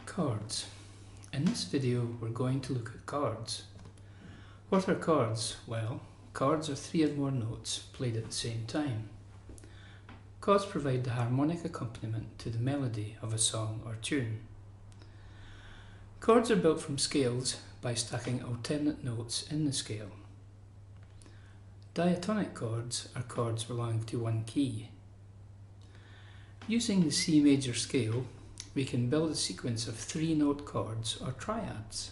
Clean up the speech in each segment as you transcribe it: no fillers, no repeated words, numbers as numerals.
Chords. In this video we're going to look at chords. What are chords? Well, chords are three or more notes played at the same time. Chords provide the harmonic accompaniment to the melody of a song or tune. Chords are built from scales by stacking alternate notes in the scale. Diatonic chords are chords belonging to one key. Using the C major scale, we can build a sequence of three-note chords or triads.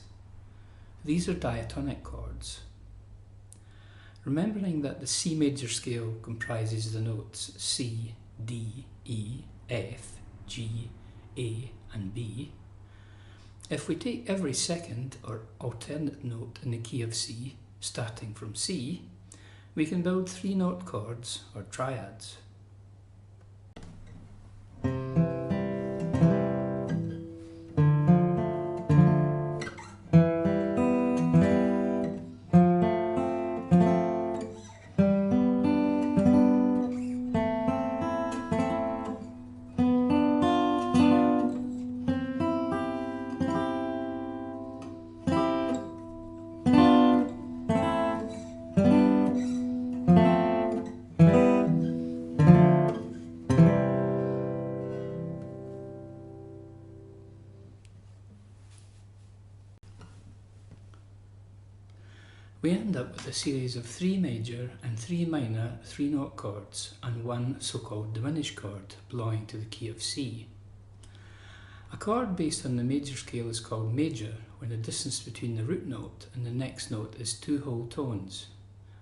These are diatonic chords. Remembering that the C major scale comprises the notes C, D, E, F, G, A and B, if we take every second or alternate note in the key of C, starting from C, we can build three-note chords or triads. We end up with a series of three major and three minor three-note chords and one so-called diminished chord belonging to the key of C. A chord based on the major scale is called major when the distance between the root note and the next note is two whole tones,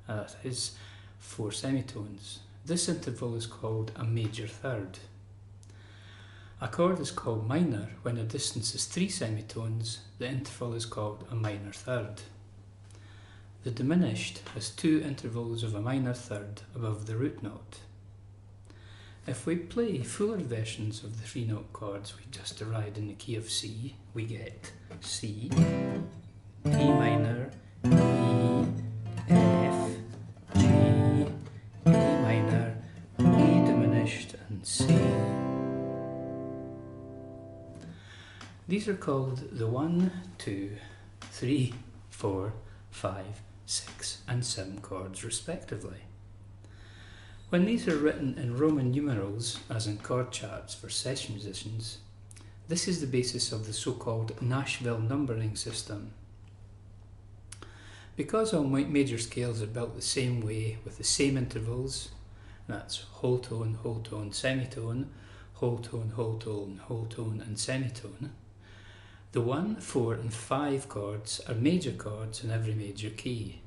that is, 4 semitones. This interval is called a major third. A chord is called minor when the distance is 3 semitones, the interval is called a minor third. The diminished has two intervals of a minor third above the root note. If we play fuller versions of the three-note chords we just derived in the key of C, we get C, E minor, E, F, G, A minor, E diminished and C. These are called the 1, 2, 3, 4, 5, 6 and 7 chords respectively. When these are written in Roman numerals, as in chord charts for session musicians, this is the basis of the so-called Nashville numbering system. Because all major scales are built the same way with the same intervals, that's whole tone, semitone, whole tone, whole tone and semitone, the 1, 4 and 5 chords are major chords in every major key.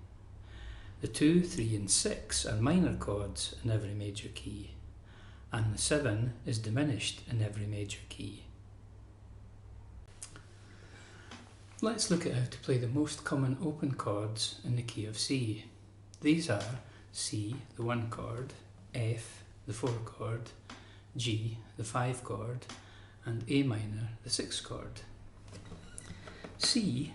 The 2, 3 and 6 are minor chords in every major key. And the 7 is diminished in every major key. Let's look at how to play the most common open chords in the key of C. These are C, the 1 chord, F, the 4 chord, G, the 5 chord, and A minor, the 6 chord. C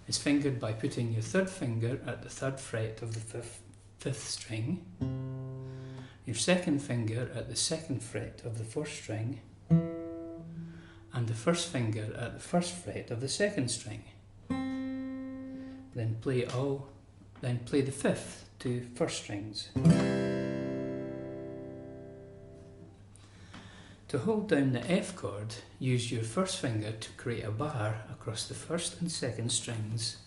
is fingered by putting your third finger at the third fret of the fifth string, your second finger at the second fret of the fourth string, and the first finger at the first fret of the second string. Then play the fifth to first strings. To hold down the F chord, use your first finger to create a bar across the first and second strings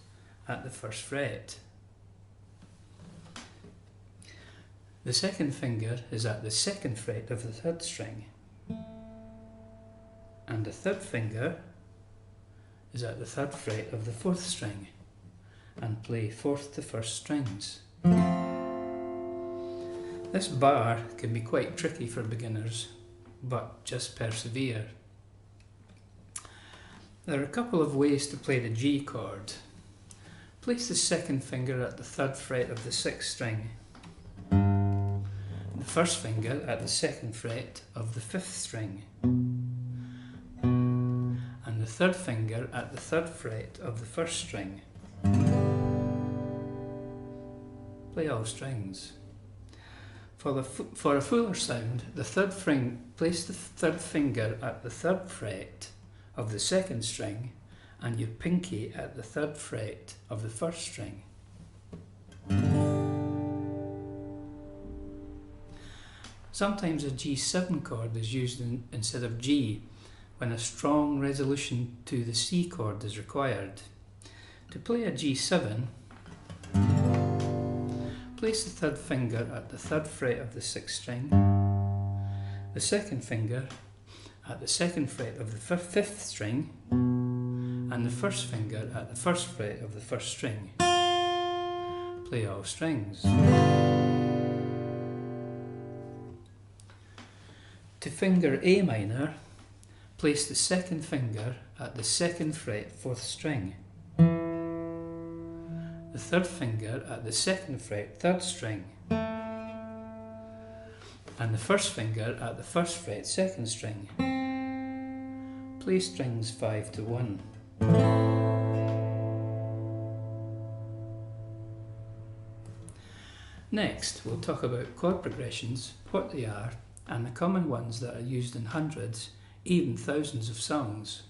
at the first fret. The second finger is at the second fret of the third string, and the third finger is at the third fret of the fourth string, and play fourth to first strings. This bar can be quite tricky for beginners, but just persevere. There are a couple of ways to play the G chord. Place the second finger at the third fret of the sixth string, the first finger at the second fret of the fifth string, and the third finger at the third fret of the first string. Play all strings. For a fuller sound, place the third finger at the third fret of the second string and your pinky at the third fret of the first string. Sometimes a G7 chord is used instead of G when a strong resolution to the C chord is required. To play a G7, place the third finger at the third fret of the sixth string, the second finger at the second fret of the fifth string, and the first finger at the first fret of the first string. Play all strings. To finger A minor, place the second finger at the second fret fourth string, the third finger at the second fret third string, and the first finger at the first fret second string. Play strings 5 to 1. Next, we'll talk about chord progressions, what they are, and the common ones that are used in hundreds, even thousands of songs.